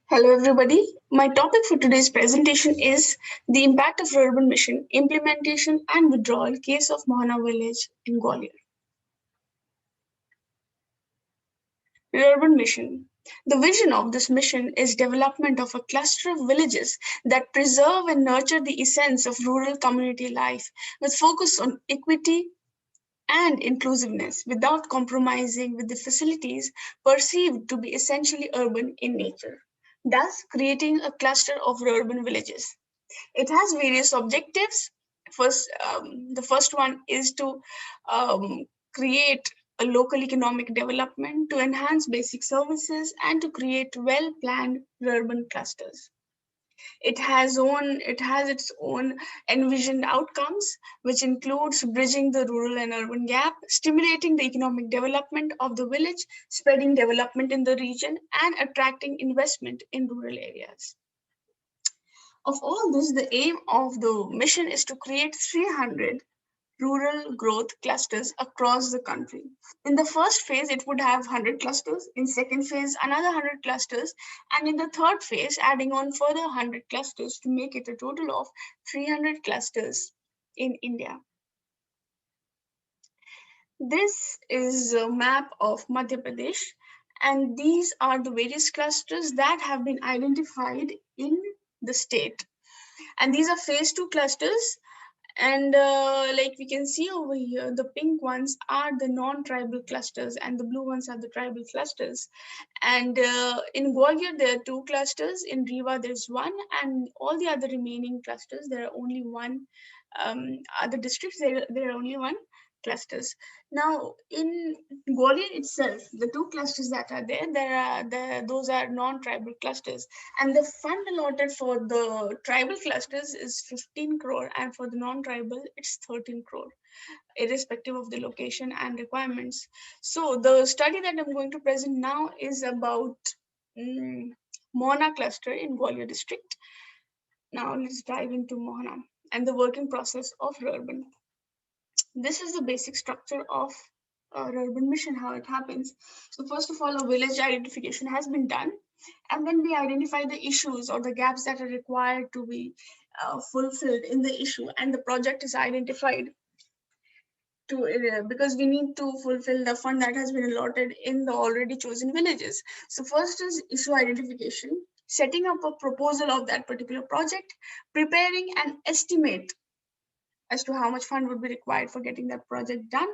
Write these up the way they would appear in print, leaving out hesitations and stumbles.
Hello everybody. My topic for today's presentation is the impact of Rurban mission, implementation and withdrawal case of Mohana village in Gwalior. Rurban mission. The vision of this mission is development of a cluster of villages that preserve and nurture the essence of rural community life with focus on equity and inclusiveness without compromising with the facilities perceived to be essentially urban in nature, thus creating a cluster of urban villages. It has various objectives. The first one is to create a local economic development, to enhance basic services, and to create well-planned urban clusters. It has its own envisioned outcomes, which includes bridging the rural and urban gap, stimulating the economic development of the village, spreading development in the region, and attracting investment in rural areas. Of all this, the aim of the mission is to create 300 rural growth clusters across the country. In the first phase, it would have 100 clusters. In second phase, another 100 clusters. And in the third phase, adding on further 100 clusters to make it a total of 300 clusters in India. This is a map of Madhya Pradesh, and these are the various clusters that have been identified in the state. And these are phase 2 clusters. And like we can see over here, the pink ones are the non-tribal clusters and the blue ones are the tribal clusters. And in Gwalior, there are 2 clusters. In Rewa, there's 1. And all the other remaining clusters, there are only 1. Other districts, there are only 1 clusters. Now, in Gwalior itself, the 2 clusters that are those are non-tribal clusters, and the fund allotted for the tribal clusters is 15 crore, and for the non-tribal, it's 13 crore, irrespective of the location and requirements. So the study that I'm going to present now is about Mohana cluster in Gwalior district. Now let's dive into Mohana and the working process of Rurban. This is the basic structure of urban mission, how it happens. So first of all, a village identification has been done, and then we identify the issues or the gaps that are required to be fulfilled in the issue, and the project is identified because we need to fulfill the fund that has been allotted in the already chosen villages. So first is issue identification, setting up a proposal of that particular project, preparing an estimate as to how much fund would be required for getting that project done,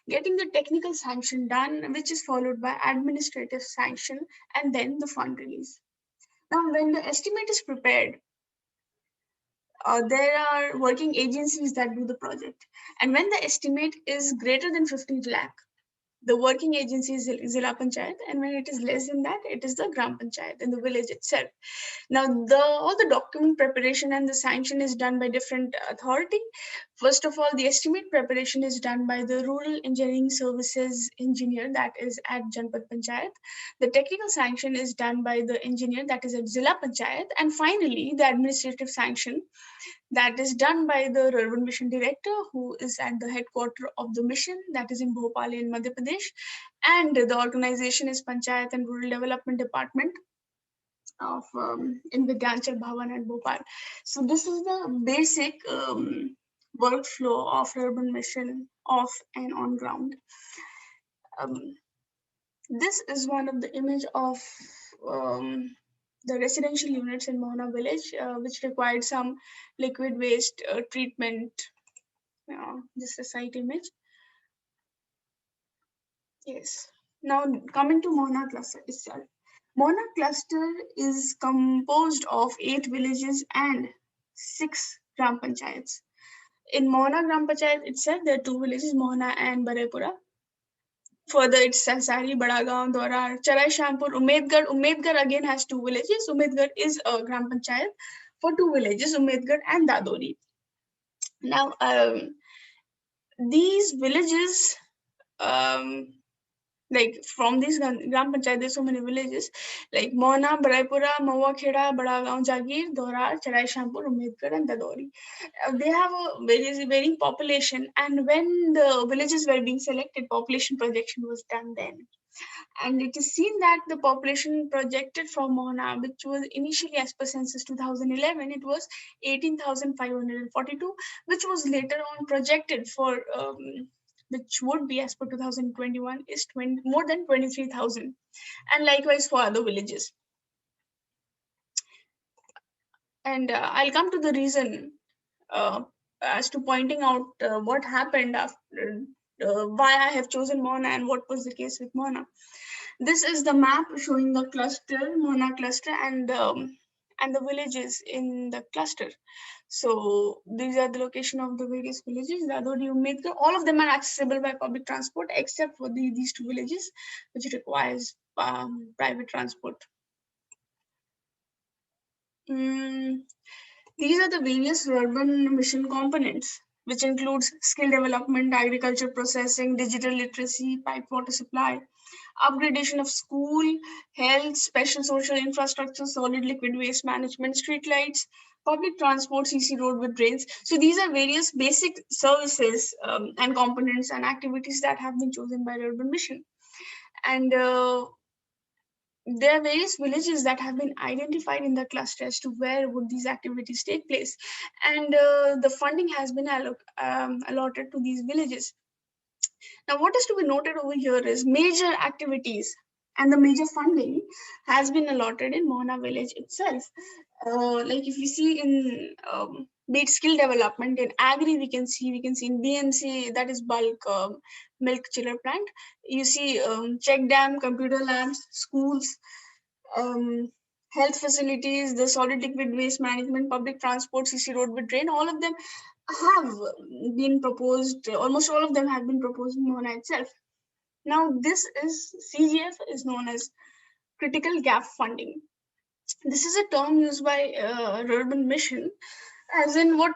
getting the technical sanction done, which is followed by administrative sanction, and then the fund release. Now, when the estimate is prepared, there are working agencies that do the project. And when the estimate is greater than 50 lakh, the working agency is Zilla Panchayat, and when it is less than that, it is the Gram Panchayat in the village itself. Now, all the document preparation and the sanction is done by different authority. First of all, the estimate preparation is done by the Rural Engineering Services engineer that is at Janpad Panchayat. The technical sanction is done by the engineer that is at Zilla Panchayat. And finally, the administrative sanction that is done by the Rurban Mission Director, who is at the headquarters of the mission, that is in Bhopal in Madhya Pradesh. And the organization is Panchayat and Rural Development Department of in Vidyanchal Bhavan at Bhopal. So this is the basic workflow of urban mission off and on ground. This is one of the image of the residential units in Mohana village, which required some liquid waste treatment. This is a site image. Yes. Now coming to Mohana cluster itself. Mohana cluster is composed of 8 villages and 6 Gram Panchayats. In Mohana Gram Panchayat itself, there are 2 villages, Mohana and Baraipura. Further, it's Sasari, Badagaon, Dorar, Charai Shampur, Umedgarh. Umedgarh again has 2 villages. Umedgarh is a Gram Panchayat for 2 villages, Umedgarh and Dadori. Now, these villages, like from these Gram Panchayat, there's so many villages like Mohana, Baraipura, Maua Kheda, Badagaon, Jagir, Dorar, Charai Shampur, Umedgarh, and Dadori. They have a varying population, and when the villages were being selected, population projection was done then. And it is seen that the population projected from Mohana, which was initially as per census 2011, it was 18,542, which was later on projected for, which would be as per 2021, is more than 23,000. And likewise for other villages. And I'll come to the reason uh, as to pointing out what happened after, why I have chosen Mohana and what was the case with Mohana. This is the map showing the cluster, Mohana cluster, and the villages in the cluster. So these are the location of the various villages. All of them are accessible by public transport except for these two villages, which requires private transport. Mm, These are the various urban mission components, which includes skill development, agriculture processing, digital literacy, pipe water supply, upgradation of school, health, special social infrastructure, solid liquid waste management, street lights, public transport, CC road with drains. So these are various basic services and components and activities that have been chosen by the urban mission. And there are various villages that have been identified in the cluster as to where would these activities take place, and the funding has been allotted to these villages. Now, what is to be noted over here is major activities and the major funding has been allotted in Mohana village itself. Like if you see in be it skill development in agri, we can see in BMC, that is bulk milk chiller plant. You see check dam, computer labs, schools, um, health facilities, the solid liquid waste management, public transport, CC road with drain. All of them have been proposed. Almost all of them have been proposed in Mohana itself. Now, this is CGF is known as critical gap funding. This is a term used by Rurban Mission, as in what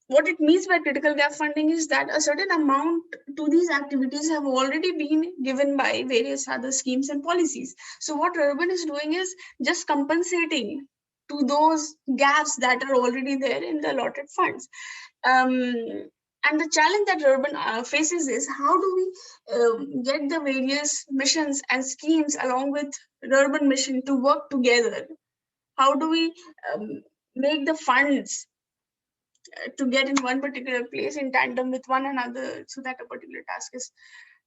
it means by critical gap funding is that a certain amount to these activities have already been given by various other schemes and policies. So what Rurban is doing is just compensating to those gaps that are already there in the allotted funds. And the challenge that Rurban faces is how do we get the various missions and schemes along with Rurban mission to work together? How do we make the funds to get in one particular place in tandem with one another so that a particular task is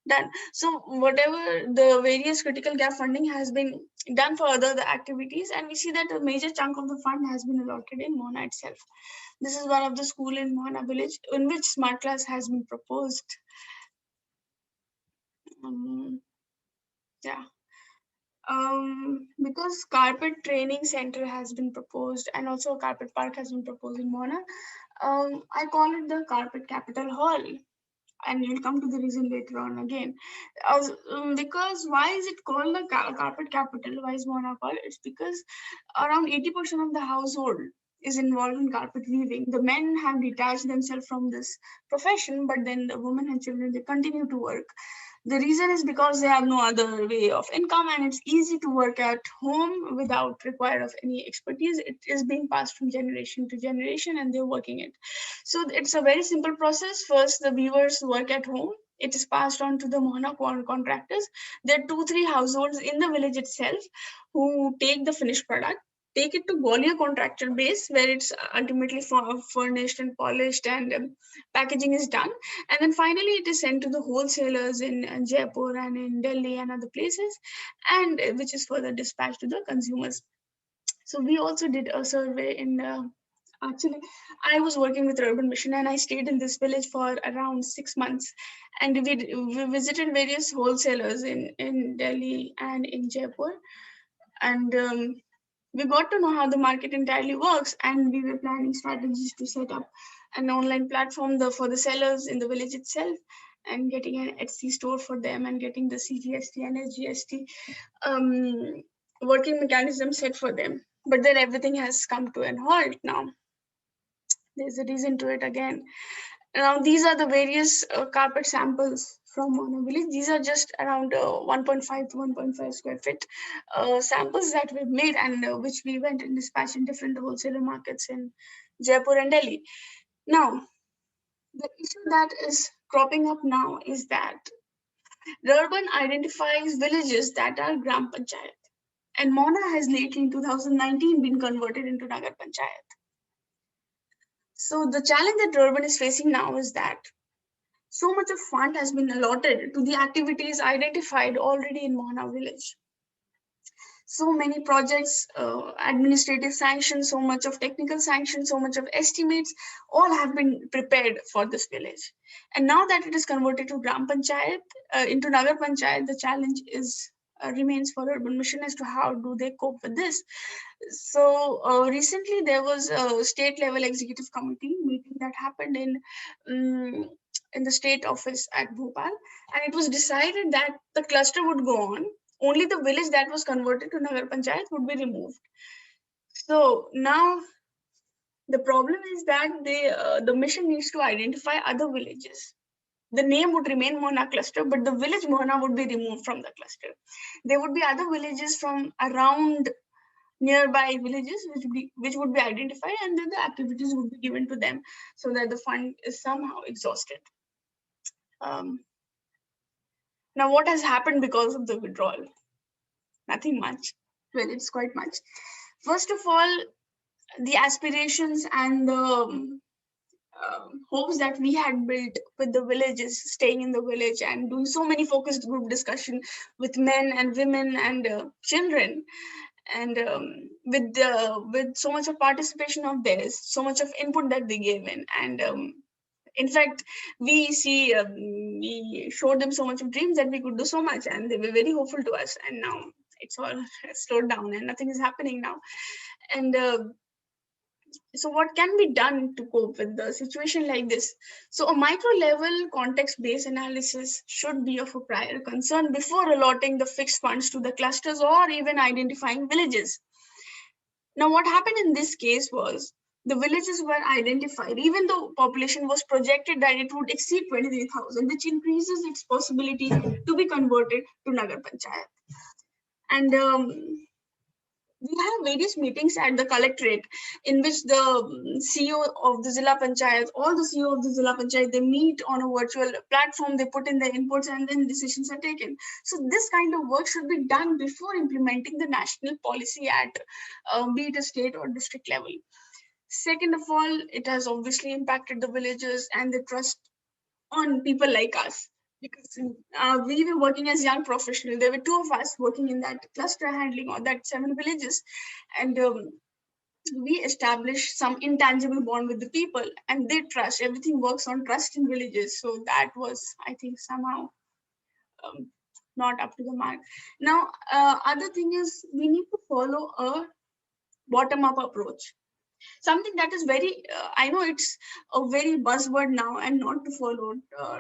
done? So whatever the various critical gap funding has been done for other activities, and we see that a major chunk of the fund has been allotted in Mohana itself. This is one of the school in Mohana village in which smart class has been proposed. Yeah. Because carpet training center has been proposed and also a carpet park has been proposed in Mohana, I call it the carpet capital hall, and you'll come to the reason later on again. Because why is it called the carpet capital? Why is Mohana called? It's because around 80% of the household is involved in carpet weaving. The men have detached themselves from this profession, but then the women and children, they continue to work. The reason is because they have no other way of income, and it's easy to work at home without require of any expertise. It is being passed from generation to generation, and they're working it. So it's a very simple process. First, the weavers work at home. It is passed on to the Mohana contractors. There are 2-3 households in the village itself who take the finished product, take it to Gwalior contractor base, where it's ultimately furnished and polished, and packaging is done. And then finally, it is sent to the wholesalers in Jaipur and in Delhi and other places, and which is further dispatched to the consumers. So we also did a survey in. Actually, I was working with Urban Mission and I stayed in this village for around 6 months. And we visited various wholesalers in Delhi and in Jaipur. And we got to know how the market entirely works, and we were planning strategies to set up an online platform for the sellers in the village itself, and getting an Etsy store for them, and getting the CGST and SGST working mechanism set for them. But then everything has come to an halt now. There's a reason to it again. Now, these are the various carpet samples from Mohana village. These are just around 1.5 to 1.5 square feet samples that we've made, and which we went and dispatched in different wholesaler markets in Jaipur and Delhi. Now, the issue that is cropping up now is that Rurban identifies villages that are Gram Panchayat. And Mohana has lately in 2019 been converted into Nagar Panchayat. So the challenge that Rurban is facing now is that so much of fund has been allotted to the activities identified already in Mohana village. So many projects, administrative sanctions, so much of technical sanctions, so much of estimates, all have been prepared for this village. And now that it is converted to Gram Panchayat, into Nagar Panchayat, the challenge is remains for Urban Mission as to how do they cope with this. So recently there was a state level executive committee meeting that happened in the state office at Bhopal, and it was decided that the cluster would go on. Only the village that was converted to Nagar Panchayat would be removed. So now the problem is that the mission needs to identify other villages. The name would remain Mohana cluster, but the village Mohana would be removed from the cluster. There would be other villages from around nearby villages which would be identified, and then the activities would be given to them so that the fund is somehow exhausted. Now, what has happened because of the withdrawal? Nothing much. Well, it's quite much. First of all, the aspirations and the hopes that we had built with the villages, staying in the village and doing so many focused group discussion with men and women and children, and with so much of participation of theirs, so much of input that they gave in. In fact, we showed them so much of dreams that we could do so much, and they were very hopeful to us. And now it's all slowed down, and nothing is happening now. And so what can be done to cope with the situation like this? So a micro level context based analysis should be of a prior concern before allotting the fixed funds to the clusters or even identifying villages. Now, what happened in this case was the villages were identified, even though population was projected that it would exceed 23,000, which increases its possibility to be converted to Nagar Panchayat. And we have various meetings at the collectorate in which the CEO of the Zilla Panchayat, all the CEO of the Zilla Panchayat, they meet on a virtual platform, they put in their inputs, and then decisions are taken. So this kind of work should be done before implementing the national policy at be it a state or district level. Second of all, it has obviously impacted the villagers and the trust on people like us, because we were working as young professionals. There were two of us working in that cluster handling or that 7 villages, and we established some intangible bond with the people, and they trust. Everything works on trust in villages. So that was, I think, somehow not up to the mark. Now, other thing is we need to follow a bottom-up approach. Something that is very, I know it's a very buzzword now and not to follow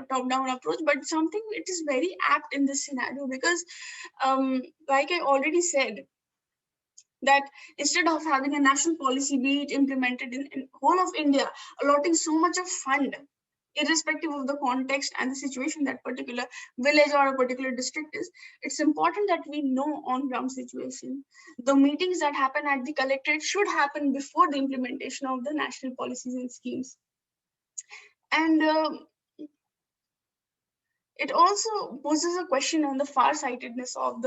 top-down approach, but something it is very apt in this scenario because, like I already said, that instead of having a national policy be it implemented in whole of India, allotting so much of fund, irrespective of the context and the situation that particular village or a particular district is, it's important that we know on ground situation. The meetings that happen at the collectorate should happen before the implementation of the national policies and schemes. And it also poses a question on the far-sightedness of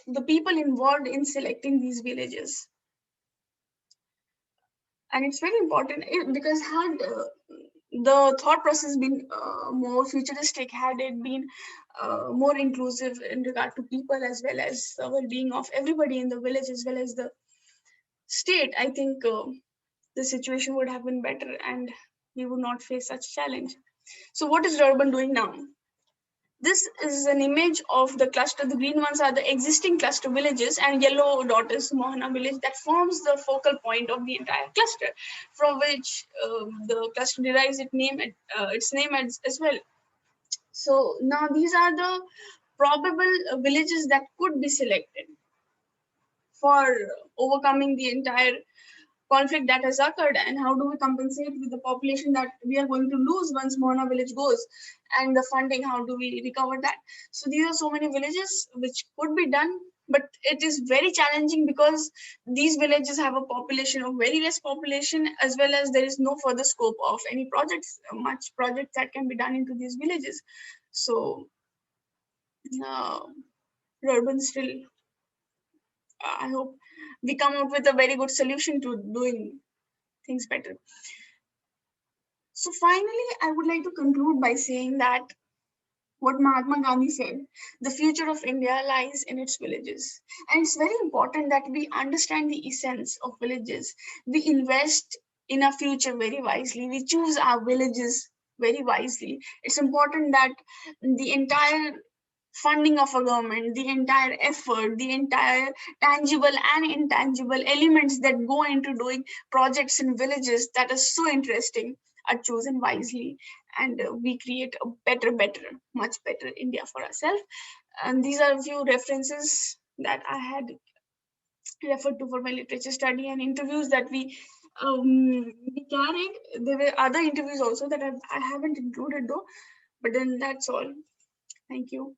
the people involved in selecting these villages. And it's very important because had the thought process been more futuristic, had it been more inclusive in regard to people as well as the well-being of everybody in the village as well as the state, I think the situation would have been better and we would not face such challenge. So what is Rurban doing now? This is an image of the cluster. The green ones are the existing cluster villages, and yellow dot is Mohana village that forms the focal point of the entire cluster, from which the cluster derives its name as well. So now these are the probable villages that could be selected for overcoming the entire conflict that has occurred, and how do we compensate with the population that we are going to lose once Mohana village goes, and the funding, how do we recover that? So these are so many villages which could be done but it is very challenging because these villages have a population of very less population, as well as there is no further scope of any projects, much projects that can be done into these villages. So Rurban still, I hope we come up with a very good solution to doing things better. So finally, I would like to conclude by saying that what Mahatma Gandhi said, the future of India lies in its villages. And it's very important that we understand the essence of villages. We invest in our future very wisely. We choose our villages very wisely. It's important that the entire funding of a government, the entire effort, the entire tangible and intangible elements that go into doing projects in villages that are so interesting are chosen wisely, and we create a better, much better India for ourselves. And these are a few references that I had referred to for my literature study and interviews that we carried. There were other interviews also that I haven't included though, but then that's all. Thank you.